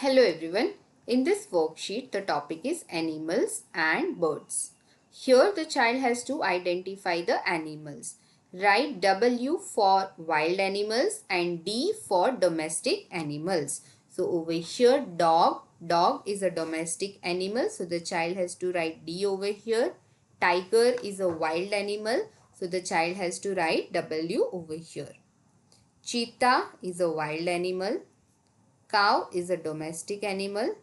Hello everyone. In this worksheet, the topic is animals and birds. Here the child has to identify the animals. Write W for wild animals and D for domestic animals. So over here dog is a domestic animal. So the child has to write D over here. Tiger is a wild animal. So the child has to write W over here. Cheetah is a wild animal. Cow is a domestic animal.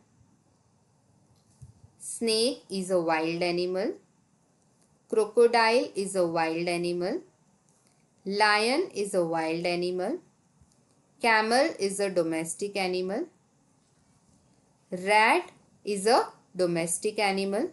Snake is a wild animal. Crocodile is a wild animal. Lion is a wild animal. Camel is a domestic animal. Rat is a domestic animal.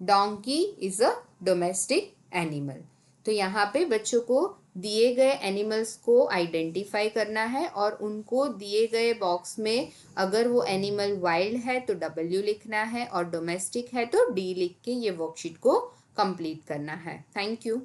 Donkey is a domestic animal. तो यहाँ पे बच्चों को दिए गए animals को identify करना है और उनको दिए गए बॉक्स में अगर वो एनिमल वाइल्ड है तो W लिखना है और डोमेस्टिक है तो D लिख के ये वर्कशीट को कंप्लीट करना है. Thank you.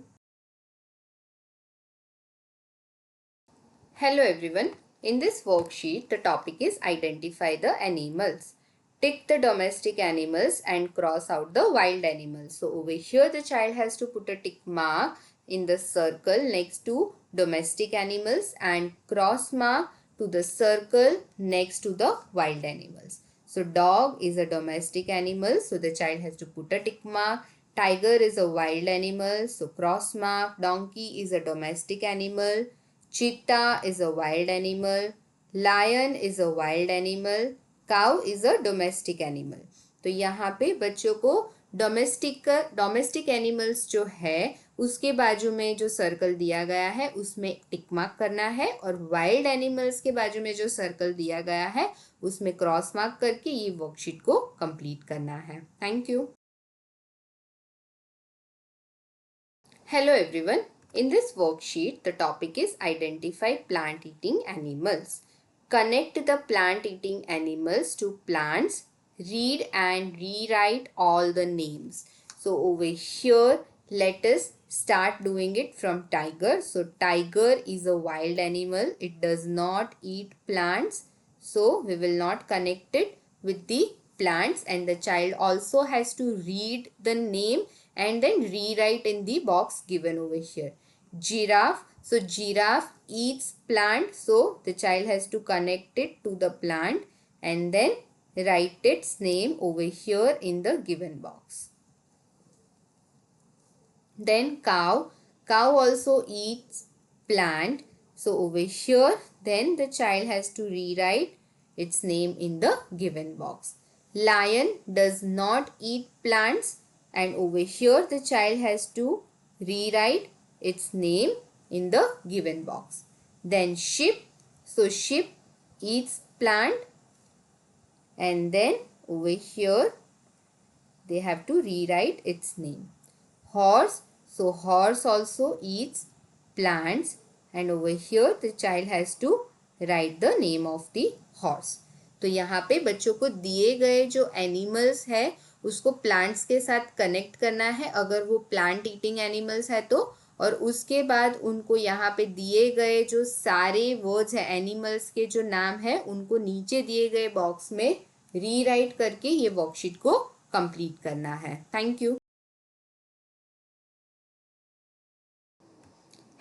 Hello everyone. In this worksheet, the topic is identify the animals. Tick the domestic animals and cross out the wild animals. So over here the child has to put a tick mark in the circle next to domestic animals and cross mark to the circle next to the wild animals. So dog is a domestic animal, so the child has to put a tick mark. Tiger is a wild animal, so cross mark. Donkey is a domestic animal. Cheetah is a wild animal. Lion is a wild animal. Cow is a domestic animal. तो यहाँ पे बच्चों को domestic animals जो है उसके बाजू में जो सर्कल दिया गया है उसमें टिक मार्क करना है और वाइल्ड एनिमल्स के बाजू में जो सर्कल दिया गया है उसमें क्रॉस मार्क करके ये वर्कशीट को कंप्लीट करना है. Thank you. Hello everyone. In this worksheet, the topic is identify plant-eating animals. Connect the plant-eating animals to plants. Read and rewrite all the names. So over here, let us start doing it from tiger. So tiger is a wild animal. It does not eat plants. So we will not connect it with the plants, and the child also has to read the name and then rewrite in the box given over here. Giraffe. So giraffe eats plant. So the child has to connect it to the plant and then write its name over here in the given box. Then cow. Cow also eats plant. So over here then the child has to rewrite its name in the given box. Lion does not eat plants, and over here the child has to rewrite its name in the given box. Then sheep. So sheep eats plant, and then over here they have to rewrite its name. Horse. So horse also eats plants, and over here the child has to write the name of the horse. तो यहाँ पे बच्चों को दिए गए जो animals है उसको प्लांट्स के साथ कनेक्ट करना है अगर वो प्लांट ईटिंग एनिमल्स है तो, और उसके बाद उनको यहाँ पे दिए गए जो सारे वर्ड्स है एनिमल्स के जो नाम है उनको नीचे दिए गए बॉक्स में रीराइट करके ये वर्कशीट को कंप्लीट करना है. Thank you.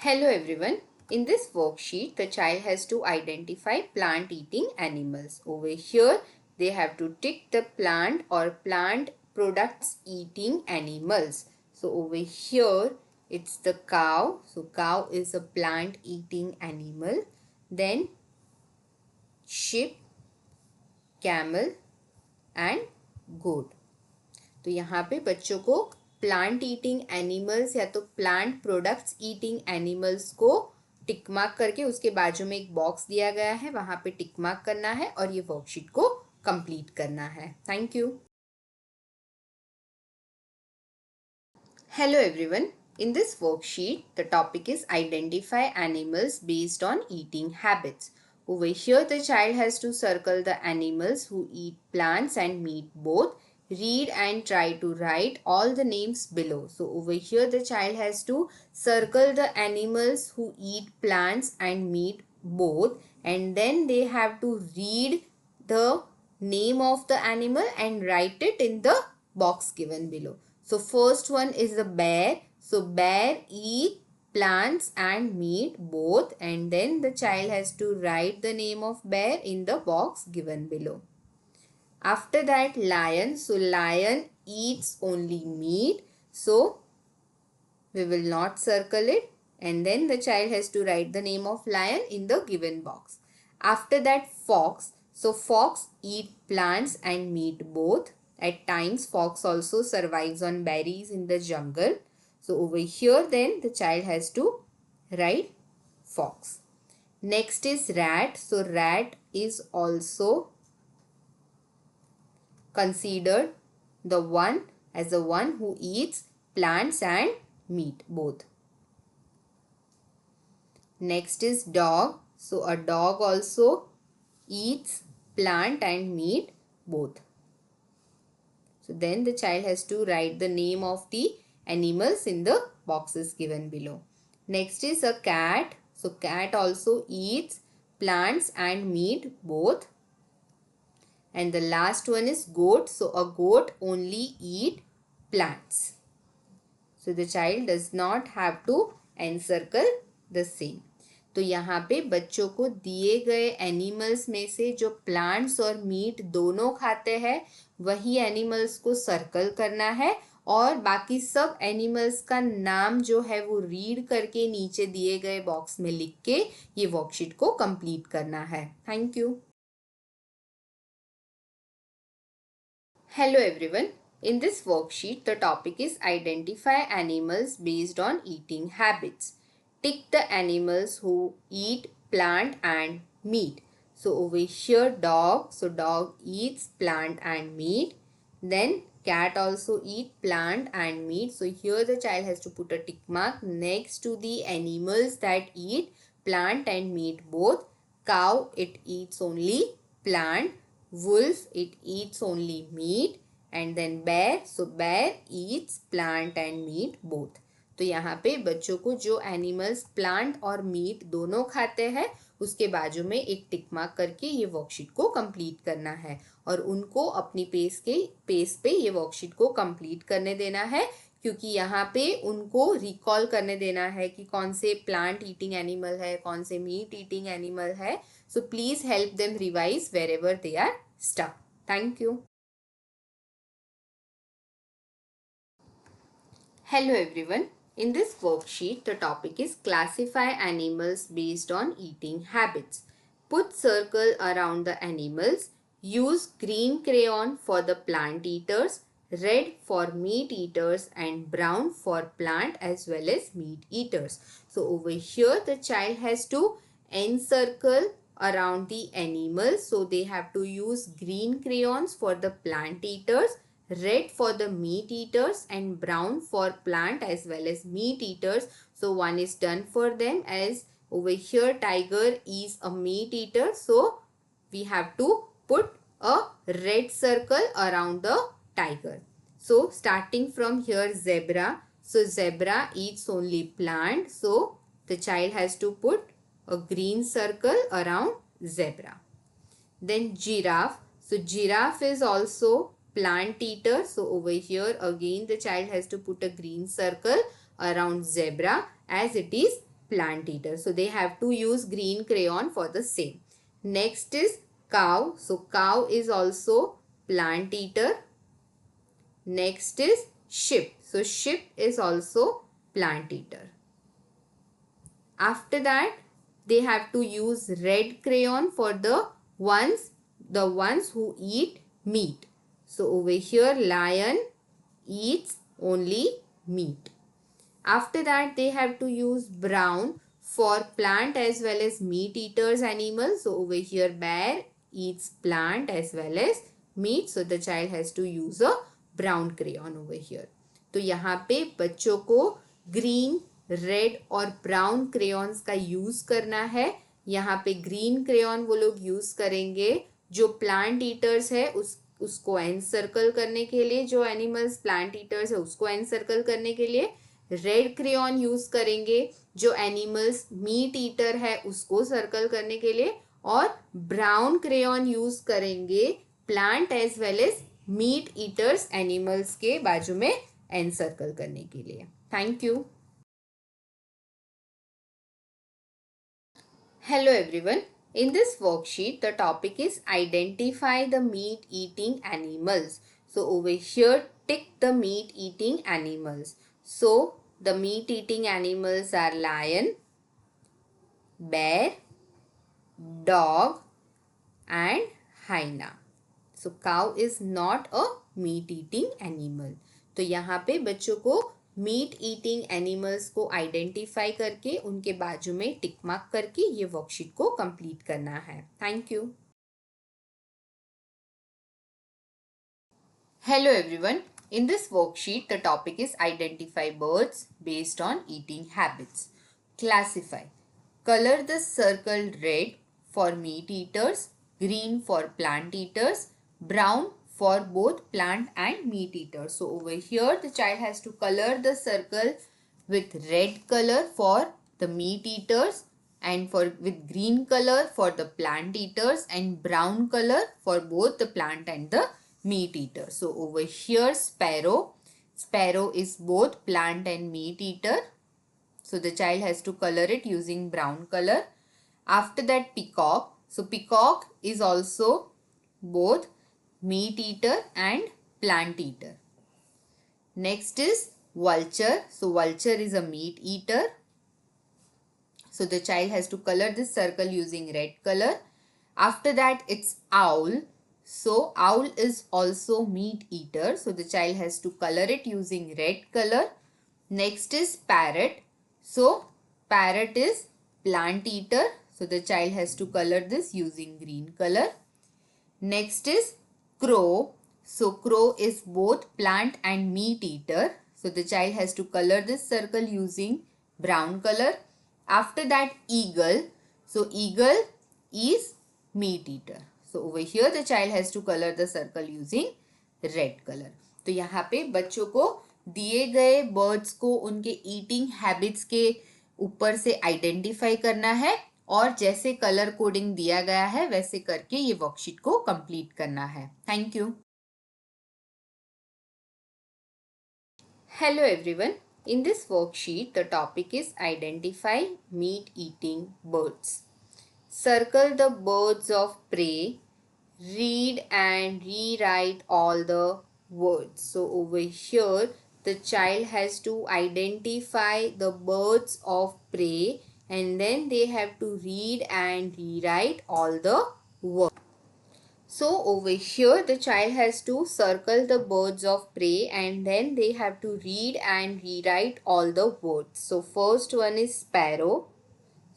Hello everyone. In this worksheet, the child has to identify plant-eating animals. Over here, they have to tick the plant or plant products eating animals. So over here, it's the cow. So cow is a plant-eating animal. Then sheep, camel and goat. तो यहाँ पे बच्चों को plant eating animals या तो plant products eating animals को tick mark करके उसके बाजू में एक बॉक्स दिया गया है वहां पे टिक मार्क करना है और ये वर्कशीट को कंप्लीट करना है. Thank you. Hello everyone. In this worksheet, the topic is identify animals based on eating habits. Over here, the child has to circle the animals who eat plants and meat both. Read and try to write all the names below. So over here the child has to circle the animals who eat plants and meat both, and then they have to read the name of the animal and write it in the box given below. So first one is the bear. So bear eat plants and meat both, and then the child has to write the name of bear in the box given below. After that, lion. So lion eats only meat. So we will not circle it, and then the child has to write the name of lion in the given box. After that, fox. So fox eat plants and meat both. At times fox also survives on berries in the jungle. So over here then the child has to write fox. Next is rat. So rat is also considered the one as the one who eats plants and meat both. Next is dog. So a dog also eats plant and meat both. So then the child has to write the name of the animals in the boxes given below. Next is a cat. So cat also eats plants and meat both. And the last one is goat. So a goat only eat plants. So the child does not have to encircle the same. तो यहाँ पे बच्चों को दिए गए animals में से जो प्लांट्स और मीट दोनों खाते हैं वही एनिमल्स को सर्कल करना है और बाकी सब एनिमल्स का नाम जो है वो रीड करके नीचे दिए गए बॉक्स में लिख के ये वर्कशीट को कंप्लीट करना है. Thank you. Hello everyone. In this worksheet, the topic is identify animals based on eating habits. Tick the animals who eat plant and meat. So over here dog. So dog eats plant and meat. Then cat also eat plant and meat. So here the child has to put a tick mark next to the animals that eat plant and meat both. Cow, it eats only plant. Wolf, it eats only meat. And then bear. So bear eats plant and meat both. तो यहाँ पे बच्चों को जो animals plant और meet दोनों खाते हैं उसके बाजू में एक टिक मार्क करके ये वर्कशीट को कंप्लीट करना है और उनको अपनी पेस पे ये वर्कशीट को कंप्लीट करने देना है क्योंकि यहाँ पे उनको रिकॉल करने देना है कि कौन से प्लांट ईटिंग एनिमल है, कौन से मीट ईटिंग एनिमल है. So please help them revise wherever they are stuck. Thank you. Hello everyone. In this worksheet, the topic is classify animals based on eating habits. Put circle around the animals. Use green crayon for the plant eaters, red for meat eaters and brown for plant as well as meat eaters. So over here the child has to encircle around the animals. So they have to use green crayons for the plant eaters, red for the meat eaters and brown for plant as well as meat eaters. So one is done for them as over here tiger is a meat eater. So we have to put a red circle around the tiger. So starting from here zebra. So zebra eats only plant. So the child has to put a green circle around zebra. Then giraffe. So giraffe is also plant eater. So over here again the child has to put a green circle around zebra as it is plant eater. So they have to use green crayon for the same. Next is cow. So cow is also plant eater. Next is sheep. So sheep is also plant eater. After that they have to use red crayon for the ones who eat meat. So over here lion eats only meat. After that they have to use brown for plant as well as meat eaters animals. So over here bear eats plant as well as meat. So the child has to use a brown crayon over here. तो यहाँ पे बच्चों को green, red और brown crayons का use करना है. यहाँ पे ग्रीन क्रेयॉन वो लोग यूज करेंगे जो प्लांट ईटर्स है उसको एनसर्कल करने के लिए, जो एनिमल्स प्लांट ईटर्स है उसको एनसर्कल करने के लिए. रेड क्रेयॉन यूज करेंगे जो एनिमल्स मीट ईटर है उसको सर्कल करने के लिए. और ब्राउन क्रेयॉन यूज करेंगे plant as well as meat eaters animals के बाजू में एनसर्कल करने के लिए. Thank you. Hello everyone. In this worksheet, the topic is identify the meat eating animals. So over here, tick the meat eating animals. So the meat eating animals are lion, bear, dog and hyena. So cow is not a meat eating animal. तो यहाँ पे बच्चों को meat eating animals को identify करके उनके बाजू में टिक मार्क करके ये वर्कशीट को कंप्लीट करना है. Thank you. Hello everyone. In this worksheet, the topic is identify birds based on eating habits. Classify. Color the circle red for meat eaters, green for plant eaters, brown for both plant and meat eaters. So over here the child has to color the circle with red color for the meat eaters and with green color for the plant eaters and brown color for both the plant and the meat eater. So over here sparrow is both plant and meat eater. So the child has to color it using brown color. After that peacock. So peacock is also both meat eater and plant eater. Next is vulture. So vulture is a meat eater. So the child has to color this circle using red color. After that it's owl. So owl is also meat eater. So the child has to color it using red color. Next is parrot. So parrot is plant eater. So the child has to color this using green color. Next is crow. So crow is both plant and meat eater. So the child has to color this circle using brown color. After that eagle. So eagle is meat eater. So over here the child has to color the circle using red color. तो यहाँ पे बच्चों को दिए गए birds को उनके eating habits के ऊपर से आइडेंटिफाई करना है और जैसे कलर कोडिंग दिया गया है वैसे करके ये वर्कशीट को कंप्लीट करना है. Thank you. Hello everyone. In this worksheet, the topic is identify meat eating birds. Circle the birds of prey. Read and rewrite all the words. So over here, the child has to identify the birds of prey and then they have to read and rewrite all the words. So over here the child has to circle the birds of prey and then they have to read and rewrite all the words. So first one is sparrow.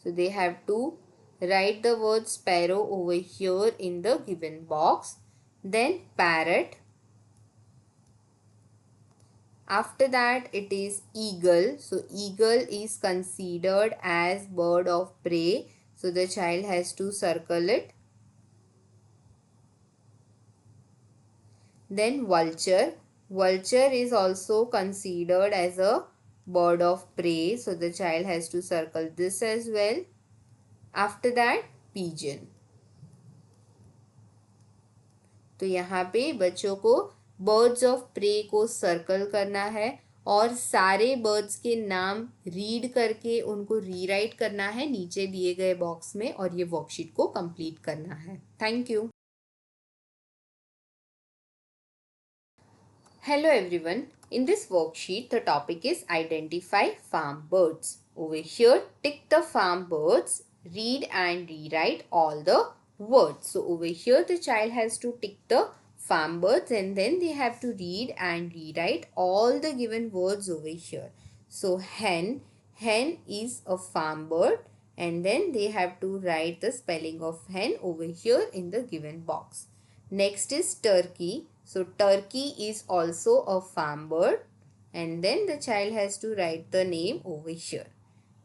So they have to write the word sparrow over here in the given box. Then parrot. After that it is eagle. So eagle is considered as bird of prey. So the child has to circle it. Then vulture. Vulture is also considered as a bird of prey. So the child has to circle this as well. After that pigeon. तो यहाँ पे बच्चों को birds of pray को circle करना है और सारे बर्ड्स के नाम रीड करके उनको रीराइट करना है नीचे दिए गए बॉक्स में और ये वर्कशीट को कंप्लीट करना है. Thank you. Hello everyone. In this worksheet, the topic is identify farm birds. Over here, tick the farm birds, read and rewrite all the words. So over here, the child has to tick the farm birds and then they have to read and rewrite all the given words over here. So hen is a farm bird and then they have to write the spelling of hen over here in the given box. Next is turkey. So turkey is also a farm bird and then the child has to write the name over here.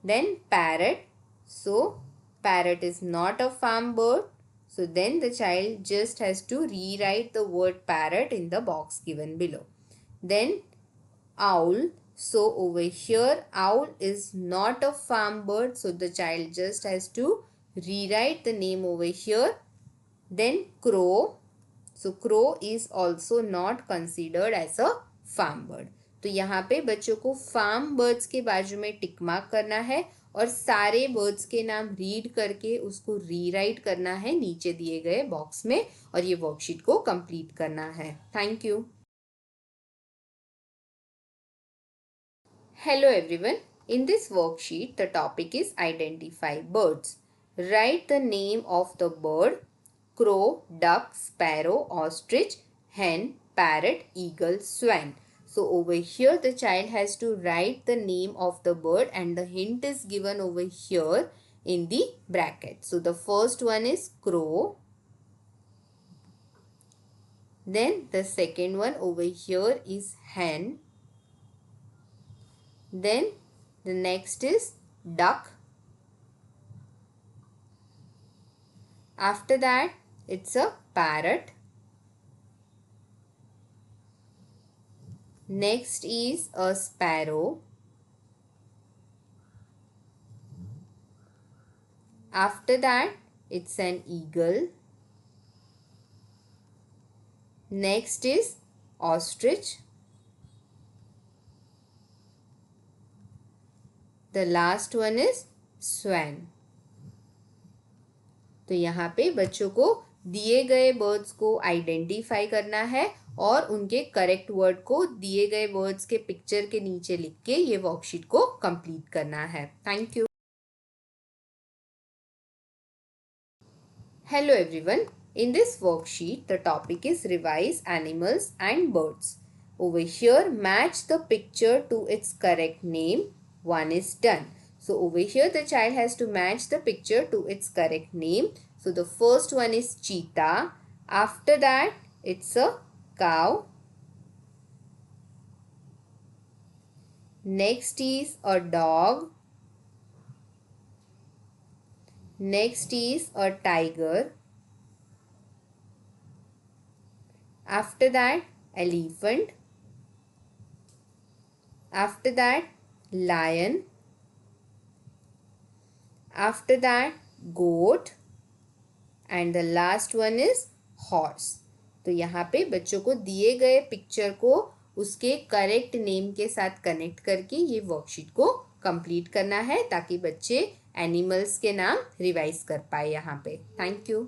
Then parrot. So parrot is not a farm bird. So then the child just has to rewrite the word parrot in the box given below. Then owl. So over here owl is not a farm bird. So the child just has to rewrite the name over here. Then crow. So crow is also not considered as a farm bird. तो यहाँ पे बच्चों को farm birds के बाजू में tick mark करना है और सारे बर्ड्स के नाम रीड करके उसको रीराइट करना है नीचे दिए गए बॉक्स में और ये वर्कशीट को कंप्लीट करना है. Thank you. Hello everyone. In this worksheet, the topic is identify birds. Write the name of the bird: crow, duck, sparrow, ostrich, hen, parrot, eagle, swan. So over here the child has to write the name of the bird and the hint is given over here in the bracket. So the first one is crow. Then the second one over here is hen. Then the next is duck. After that, it's a parrot. Next is a sparrow. After that, it's an eagle. Next is ostrich. The last one is swan. तो यहाँ पे बच्चों को दिए गए birds को identify करना है और उनके करेक्ट वर्ड को दिए गए वर्ड्स के पिक्चर के नीचे लिख के ये वर्कशीट को कंप्लीट करना है. Thank you. Hello everyone. In this worksheet, the topic is revise animals and birds. Over here, match the picture to its correct name. One is done. So over here, the child has to match the picture to its correct name. So the first one is cheetah. After that, it's a cow. Next is a dog. Next is a tiger. After that, elephant. After that, lion. After that, goat. And the last one is horse. तो यहाँ पे बच्चों को दिए गए picture को उसके correct name के साथ कनेक्ट करके ये वर्कशीट को कंप्लीट करना है ताकि बच्चे एनिमल्स के नाम रिवाइज कर पाए यहाँ पे. Thank you.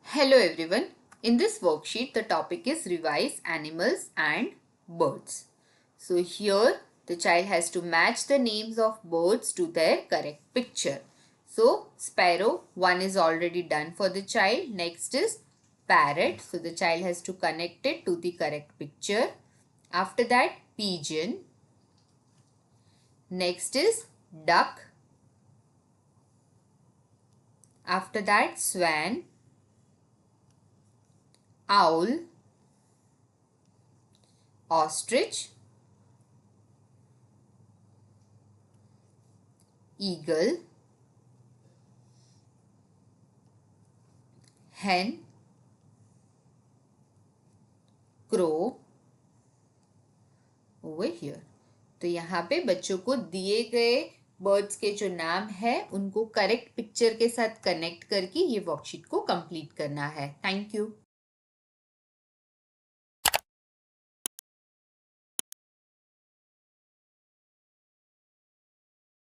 Hello everyone. In this worksheet, the topic is revise animals and birds. So here the child has to match the names of birds to their correct picture. So sparrow, one is already done for the child. Next is parrot. So the child has to connect it to the correct picture. After that, pigeon. Next is duck. After that, swan. Owl, ostrich, eagle, hen, crow over here. तो यहाँ पे बच्चों को दिए गए birds के जो नाम है उनको करेक्ट पिक्चर के साथ कनेक्ट करके ये वर्कशीट को कंप्लीट करना है. Thank you.